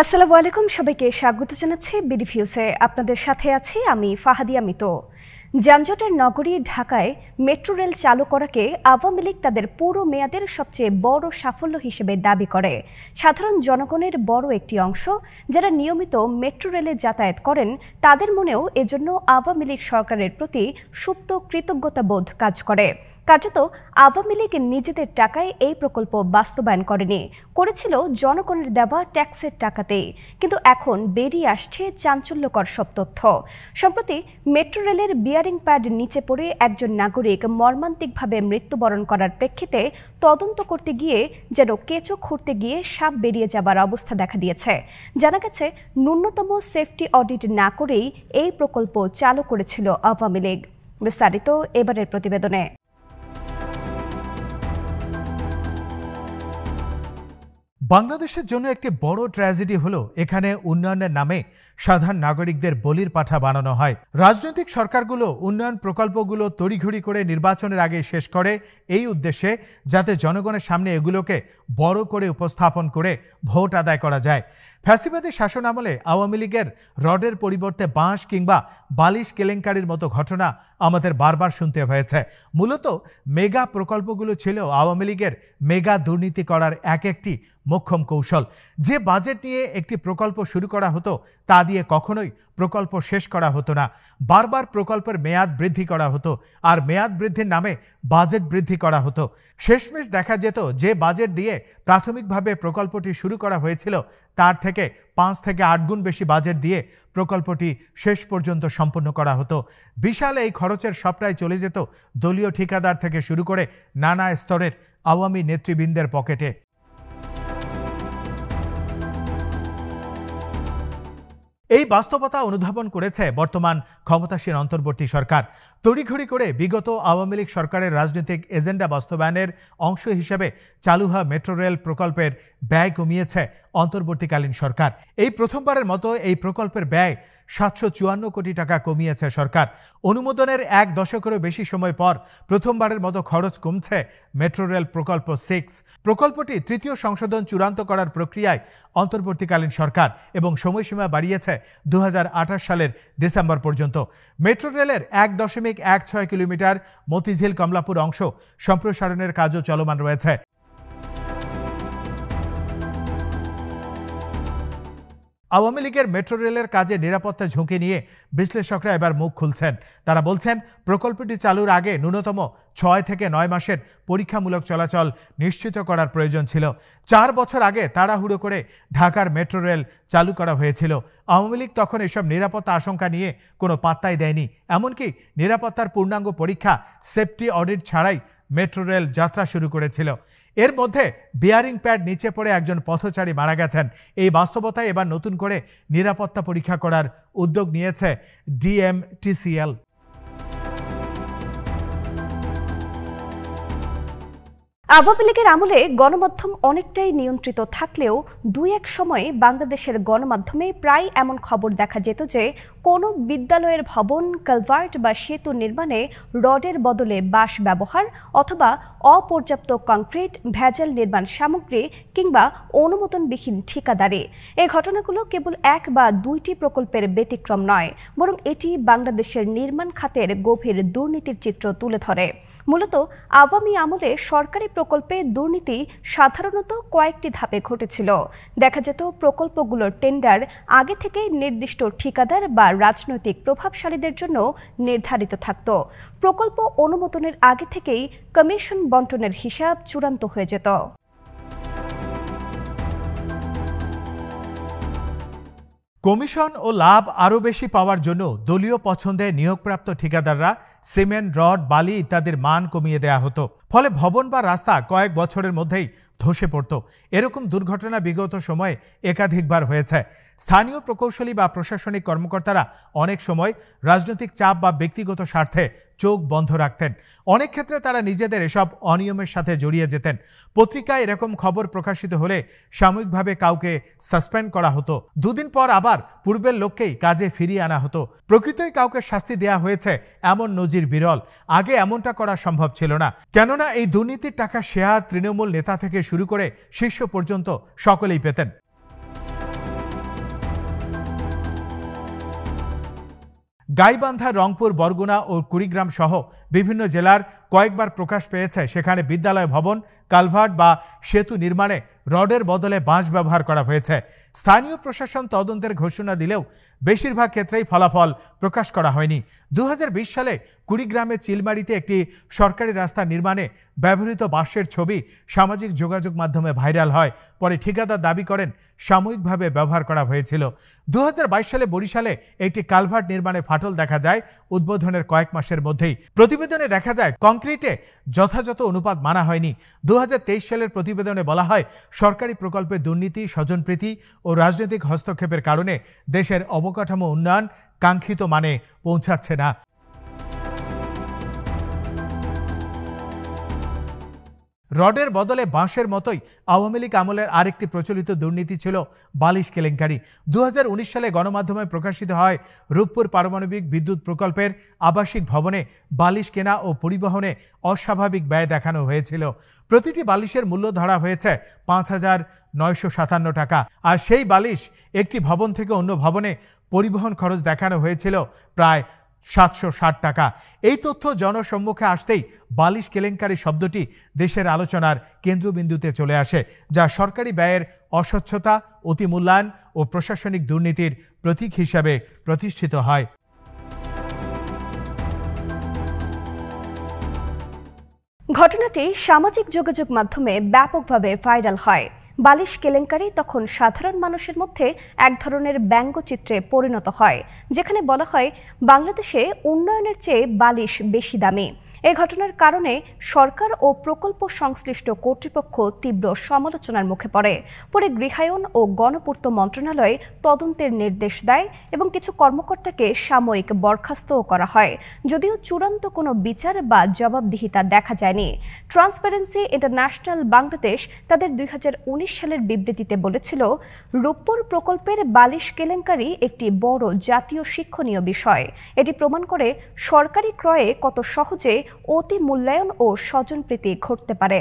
আসসালামু আলাইকুম, সবাইকে স্বাগত জানাচ্ছি বিডি ভিউসে। আপনাদের সাথে আছি আমি ফাহাদিয়া মিতো। যানজটের নগরী ঢাকায় মেট্রো রেল চালু করাকে আওয়ামী লীগ তাদের পুরো মেয়াদের সবচেয়ে বড় সাফল্য হিসেবে দাবি করে। সাধারণ জনগণের বড় একটি অংশ যারা নিয়মিত মেট্রো রেলে যাতায়াত করেন তাদের মনেও এজন্য আওয়ামী লীগ সরকারের প্রতি সুপ্ত কৃতজ্ঞতাবোধ কাজ করে। কার্যত আওয়ামী লীগ নিজেদের টাকায় এই প্রকল্প বাস্তবায়ন করেছিল জনগণের দেওয়া ট্যাক্সের টাকাতেই। কিন্তু এখন বেরিয়ে আসছে চাঞ্চল্যকর সব তথ্য। সম্প্রতি মেট্রো রেলের বিয়ারিং প্যাড নিচে পড়ে একজন নাগরিক মর্মান্তিকভাবে মৃত্যুবরণ করার প্রেক্ষিতে তদন্ত করতে গিয়ে যেন কেঁচো খুঁড়তে গিয়ে সাপ বেরিয়ে যাবার অবস্থা দেখা দিয়েছে। জানা গেছে ন্যূনতম সেফটি অডিট না করেই এই প্রকল্প চালু করেছিল আওয়ামী লীগ। বিস্তারিত এবারের প্রতিবেদনে। বাংলাদেশের জন্য একটি বড় ট্র্যাজেডি হলো এখানে উন্নয়নের নামে সাধারণ নাগরিকদের বলির পাঠা বানানো হয়। রাজনৈতিক সরকারগুলো উন্নয়ন প্রকল্পগুলো তড়িঘড়ি করে নির্বাচনের আগে শেষ করে এই উদ্দেশ্যে যাতে জনগণের সামনে এগুলোকে বড় করে উপস্থাপন করে ভোট আদায় করা যায়। ফ্যাসিবাদী শাসন আমলে আওয়ামী লীগের রডের পরিবর্তে বাঁশ কিংবা বালিশ কেলেঙ্কারির মতো ঘটনা আমাদের বারবার শুনতে হয়েছে। মূলত মেগা প্রকল্পগুলো ছিল আওয়ামী লীগের মেগা দুর্নীতি করার একটি মোক্ষম কৌশল। যে বাজেট নিয়ে একটি প্রকল্প শুরু করা হতো তা দিয়ে কখনোই প্রকল্প শেষ করা হতো না। বারবার প্রকল্পের মেয়াদ বৃদ্ধি করা হতো আর মেয়াদ বৃদ্ধির নামে বাজেট বৃদ্ধি করা হতো। শেষমেশ দেখা যেত যে বাজেট দিয়ে প্রাথমিকভাবে প্রকল্পটি শুরু করা হয়েছিল তার থেকে 5 থেকে 8 গুণ বেশি বাজেট দিয়ে প্রকল্পটি শেষ পর্যন্ত সম্পন্ন করা হতো। বিশাল এই খরচের সবটাই চলে যেত দলীয় ঠিকাদার থেকে শুরু করে নানা স্তরের আওয়ামী নেতৃবৃন্দের পকেটে। এই বাস্তবতা অনুধাবন করেছে বর্তমান ক্ষমতাসীন অন্তর্বর্তী সরকার। তড়িঘড়ি করে বিগত আওয়ামী লীগ সরকারের রাজনৈতিক এজেন্ডা বাস্তবায়নের অংশ হিসেবে চালু হওয়া মেট্রো রেল প্রকল্পের ব্যয় কমিয়েছে অন্তর্বর্তীকালীন সরকার। এই প্রথমবারের মতো এই প্রকল্পের ব্যয় 754 কোটি টাকা কমিয়েছে সরকার। অনুমোদনের 1 দশকেরও বেশি সময় পর প্রথমবারের মতো খরচ কমছে মেট্রো রেল প্রকল্প 6। প্রকল্পটি তৃতীয় সংশোধন চূড়ান্ত করার প্রক্রিয়ায় অন্তর্বর্তীকালীন সরকার এবং সময়সীমা বাড়িয়েছে 2028 সালের ডিসেম্বর পর্যন্ত। মেট্রো রেলের 1.16 কিলোমিটার মতিঝিল কমলাপুর অংশ সম্প্রসারণের কাজও চলমান রয়েছে। আওয়ামী লীগের মেট্রো রেলের কাজে নিরাপত্তা ঝুঁকি নিয়ে বিশ্লেষকরা এবার মুখ খুলছেন। তারা বলছেন প্রকল্পটি চালুর আগে ন্যূনতম 6 থেকে 9 মাসের পরীক্ষামূলক চলাচল নিশ্চিত করার প্রয়োজন ছিল। 4 বছর আগে তাড়াহুড়ো করে ঢাকার মেট্রো রেল চালু করা হয়েছিল। আওয়ামী লীগ তখন এসব নিরাপত্তা আশঙ্কা নিয়ে কোনো পাত্তাই দেয়নি। এমনকি নিরাপত্তার পূর্ণাঙ্গ পরীক্ষা সেফটি অডিট ছাড়াই মেট্রো রেল যাত্রা শুরু করেছিল। এর মধ্যে বিয়ারিং প্যাড নিচে পড়ে একজন পথচারী মারা গেছেন। এই বাস্তবতায় এবার নতুন করে নিরাপত্তা পরীক্ষা করার উদ্যোগ নিয়েছে ডিএমটিসিএল। আওয়ামী লীগের আমলে গণমাধ্যম অনেকটাই নিয়ন্ত্রিত থাকলেও 2-1 সময়ে বাংলাদেশের গণমাধ্যমে প্রায় এমন খবর দেখা যেত যে কোনো বিদ্যালয়ের ভবন, কালভার্ট বা সেতু নির্মাণে রডের বদলে বাঁশ ব্যবহার অথবা অপর্যাপ্ত কংক্রিট, ভেজাল নির্মাণ সামগ্রী কিংবা অনুমোদনবিহীন ঠিকাদারি। এই ঘটনাগুলো কেবল 1 বা 2টি প্রকল্পের ব্যতিক্রম নয়, বরং এটি বাংলাদেশের নির্মাণ খাতের গভীর দুর্নীতির চিত্র তুলে ধরে। মূলত আওয়ামী আমলে সরকারি প্রকল্পে দুর্নীতি সাধারণত কয়েকটি ধাপে ঘটেছিল। দেখা যেত প্রকল্পগুলোর টেন্ডার আগে থেকেই নির্দিষ্ট ঠিকাদার বা রাজনৈতিক প্রভাবশালীদের জন্য নির্ধারিত থাকত। প্রকল্প অনুমোদনের আগে থেকেই কমিশন বণ্টনের হিসাব চূড়ান্ত হয়ে যেত। কমিশন ও লাভ আরও বেশি পাওয়ার জন্য দলীয় পছন্দে নিয়োগপ্রাপ্ত ঠিকাদাররা সিমেন্ট, রড, বালি ইত্যাদির মান কমিয়ে দেয়া হতো। ফলে ভবন বা রাস্তা কয়েক বছরের মধ্যেই ধসে পড়ত। এরকম দুর্ঘটনা বিগত সময়ে একাধিকবার হয়েছে। স্থানীয় প্রকৌশলী বা প্রশাসনিক কর্মকর্তারা অনেক সময় রাজনৈতিক চাপ বা ব্যক্তিগত স্বার্থে চোখ বন্ধ রাখতেন। অনেক ক্ষেত্রে তারা নিজেদের এসব অনিয়মের সাথে জড়িয়ে যেতেন। পত্রিকায় এরকম খবর প্রকাশিত হলে সাময়িকভাবে কাউকে সাসপেন্ড করা হতো। দুদিন পর আবার পূর্বের লোককেই কাজে ফিরিয়ে আনা হতো। প্রকৃতই কাউকে শাস্তি দেয়া হয়েছে এমন নজির বিরল। আগে এমনটা করা সম্ভব ছিল না, কেননা এই দুর্নীতির টাকা শেয়ার তৃণমূল নেতা থেকে শুরু করে শীর্ষ পর্যন্ত সকলেই পেতেন। গাইবান্ধা, রংপুর, বরগুনা ও কুড়িগ্রাম সহ বিভিন্ন জেলার কয়েকবার প্রকাশ পেয়েছে সেখানে বিদ্যালয় ভবন, কালভার্ট বা সেতু নির্মাণে রডের বদলে বাঁশ ব্যবহার করা হয়েছে। স্থানীয় প্রশাসন তদন্তের ঘোষণা দিলেও বেশিরভাগ ক্ষেত্রেই ফলাফল প্রকাশ করা হয়নি। 2020 সালে কুড়িগ্রামে চিলমারিতে একটি সরকারি রাস্তা নির্মাণে ব্যবহৃত বাঁশের ছবি সামাজিক যোগাযোগ মাধ্যমে ভাইরাল হয়। পরে ঠিকাদার দাবি করেন সাময়িকভাবে ব্যবহার করা হয়েছিল। 2022 সালে বরিশালে একটি কালভার্ট নির্মাণে ফাটল দেখা যায় উদ্বোধনের কয়েক মাসের মধ্যেই। প্রতিবেদনে দেখা যায় কংক্রিটে যথাযথ অনুপাত মানা হয়নি। 2023 সালের প্রতিবেদনে বলা হয় সরকারি প্রকল্পে দুর্নীতি, স্বজনপ্রীতি ও রাজনৈতিক হস্তক্ষেপের কারণে দেশের অবকাঠামো উন্নয়ন কাঙ্ক্ষিত মানে পৌঁছাচ্ছে না। রডের বদলে বাঁশের মতোই আওয়ামী লীগ আমলের আরেকটি প্রচলিত দুর্নীতি ছিল বালিশ কেলেঙ্কারি। 2019 সালে গণমাধ্যমে প্রকাশিত হয় রূপপুর পারমাণবিক বিদ্যুৎ প্রকল্পের আবাসিক ভবনে বালিশ কেনা ও পরিবহনে অস্বাভাবিক ব্যয় দেখানো হয়েছিল। প্রতিটি বালিশের মূল্য ধরা হয়েছে 5,957 টাকা। আর সেই বালিশ একটি ভবন থেকে অন্য ভবনে পরিবহন খরচ দেখানো হয়েছিল প্রায় 760 টাকা। এই তথ্য জনসম্মুখে আসতেই বালিশ কেলেঙ্কারি শব্দটি দেশের আলোচনার কেন্দ্রবিন্দুতে চলে আসে, যা সরকারি ব্যয়ের অস্বচ্ছতা, অতিমূল্যায়ন ও প্রশাসনিক দুর্নীতির প্রতীক হিসাবে প্রতিষ্ঠিত হয়। ঘটনাটি সামাজিক যোগাযোগ মাধ্যমে ব্যাপকভাবে ভাইরাল হয়। বালিশ কেলেঙ্কারি তখন সাধারণ মানুষের মধ্যে এক ধরনের ব্যঙ্গচিত্রে পরিণত হয়, যেখানে বলা হয় বাংলাদেশে উন্নয়নের চেয়ে বালিশ বেশি দামি। এই ঘটনার কারণে সরকার ও প্রকল্প সংশ্লিষ্ট কর্তৃপক্ষ তীব্র সমালোচনার মুখে পড়ে। পরে গৃহায়ন ও গণপূর্ত মন্ত্রণালয় তদন্তের নির্দেশ দেয় এবং কিছু কর্মকর্তাকে সাময়িক বরখাস্তও করা হয়, যদিও চূড়ান্ত কোনো বিচার বা জবাবদিহিতা দেখা যায়নি। ট্রান্সপারেন্সি ইন্টারন্যাশনাল বাংলাদেশ তাদের 2019 সালের বিবৃতিতে বলেছিল, রূপপুর প্রকল্পের বালিশ কেলেঙ্কারি একটি বড় জাতীয় শিক্ষণীয় বিষয়। এটি প্রমাণ করে সরকারি ক্রয়ে কত সহজে অতি মূল্যায়ন ও স্বজনপ্রীতি ঘটতে পারে।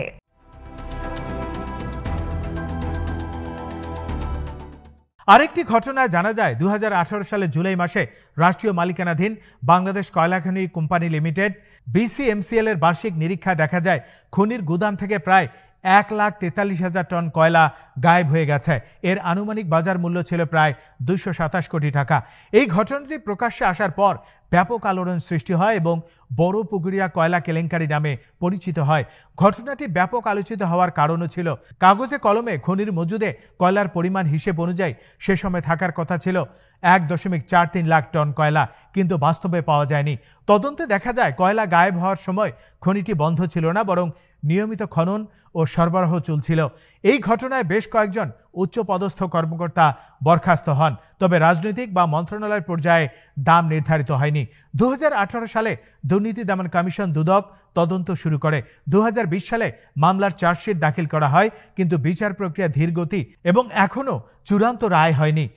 আরেকটি ঘটনায় জানা যায় 2018 সালের জুলাই মাসে রাষ্ট্রীয় মালিকানাধীন বাংলাদেশ কয়লা খনি কোম্পানি লিমিটেড BCMCL এর বার্ষিক নিরীক্ষায় দেখা যায় খনির গুদাম থেকে প্রায় 1,43,000 টন কয়লা গায়েব হয়ে গেছে। এর আনুমানিক বাজার মূল্য ছিল প্রায় 227 কোটি টাকা। এই ঘটনাটি প্রকাশ্যে আসার পর ব্যাপক আলোড়ন সৃষ্টি হয় এবং বড় পুকুরিয়া কয়লা কেলেঙ্কারি নামে পরিচিত হয়। ঘটনাটি ব্যাপক আলোচিত হওয়ার কারণও ছিল কাগজে কলমে খনির মজুদে কয়লার পরিমাণ হিসেব অনুযায়ী সে সময় থাকার কথা ছিল 1.43 লাখ টন কয়লা, কিন্তু বাস্তবে পাওয়া যায়নি। তদন্তে দেখা যায় কয়লা গায়েব হওয়ার সময় খনিটি বন্ধ ছিল না, বরং নিয়মিত খনন ও সরবরাহ চলছিল। এই ঘটনায় বেশ কয়েকজন উচ্চপদস্থ কর্মকর্তা বরখাস্ত হন, তবে রাজনৈতিক বা মন্ত্রণালয় পর্যায়ে দাম নির্ধারিত হয়নি। 2018 সালে দুর্নীতি দমন কমিশন দুদক তদন্ত শুরু করে। 2020 সালে মামলার চার্জশিট দাখিল করা হয়, কিন্তু বিচার প্রক্রিয়া ধীর গতি এবং এখনও চূড়ান্ত রায় হয়নি।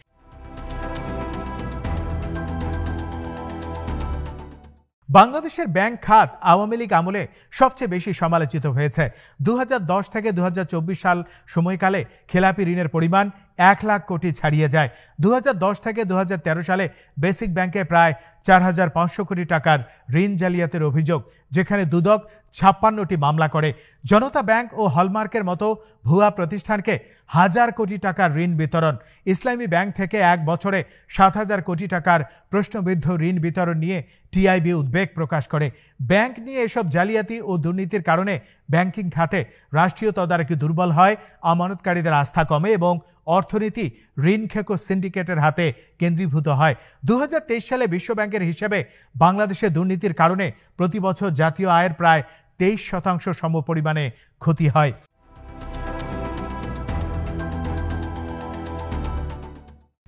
বাংলাদেশের ব্যাংক খাত আওয়ামী লীগ আমলে সবচেয়ে বেশি সমালোচিত হয়েছে। 2010 থেকে 2024 সাল সময়কালে খেলাপি ঋণের পরিমাণ 1 লাখ কোটি ছাড়িয়ে যায়। 2010 থেকে 2013 সালে বেসিক ব্যাংকে প্রায় 4,500 কোটি টাকার ঋণ জালিয়াতির অভিযোগ, যেখানে দুদক 56টি মামলা করে। জনতা ব্যাংক ও হলমার্কের মতো ভুয়া প্রতিষ্ঠানকে 1,000 কোটি টাকার ঋণ বিতরণ। ইসলামী ব্যাংক থেকে এক বছরে 7,000 কোটি টাকার প্রশ্নবিদ্ধ ঋণ বিতরণ নিয়ে টিআইবি উদ্বেগ প্রকাশ করে। ব্যাংক নিয়ে এসব জালিয়াতি ও দুর্নীতির কারণে ব্যাংকিং খাতে রাষ্ট্রীয় তদারকি দুর্বল হয়, আমানতকারীদের আস্থা কমে এবং অর্থনীতি ঋণ খেকো সিন্ডিকেটের হাতে কেন্দ্রীভূত হয়। 2023 সালে বিশ্বব্যাংকের হিসেবে বাংলাদেশে দুর্নীতির কারণে প্রতি বছর জাতীয় আয়ের প্রায় 23% সমপরিমাণে ক্ষতি হয়।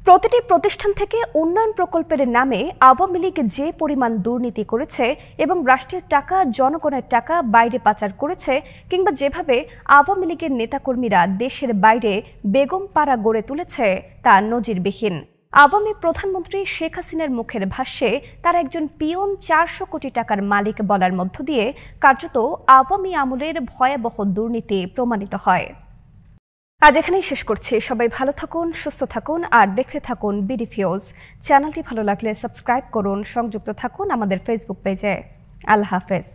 প্রতিটি প্রতিষ্ঠান থেকে উন্নয়ন প্রকল্পের নামে আওয়ামী লীগ যে পরিমাণ দুর্নীতি করেছে এবং রাষ্ট্রের টাকা, জনগণের টাকা বাইরে পাচার করেছে, কিংবা যেভাবে আওয়ামী লীগের নেতাকর্মীরা দেশের বাইরে বেগম পাড়া গড়ে তুলেছে, তা নজিরবিহীন। আওয়ামী প্রধানমন্ত্রী শেখ হাসিনার মুখের ভাষ্যে তার একজন পিয়ন 400 কোটি টাকার মালিক বলার মধ্য দিয়ে কার্যত আওয়ামী আমলের ভয়াবহ দুর্নীতি প্রমাণিত হয়। আজ এখানেই শেষ করছি। সবাই ভালো থাকুন, সুস্থ থাকুন আর দেখতে থাকুন বিডি ফিউজ। চ্যানেলটি ভালো লাগলে সাবস্ক্রাইব করুন, সংযুক্ত থাকুন আমাদের ফেসবুক পেজে। আল্লাহ হাফেজ।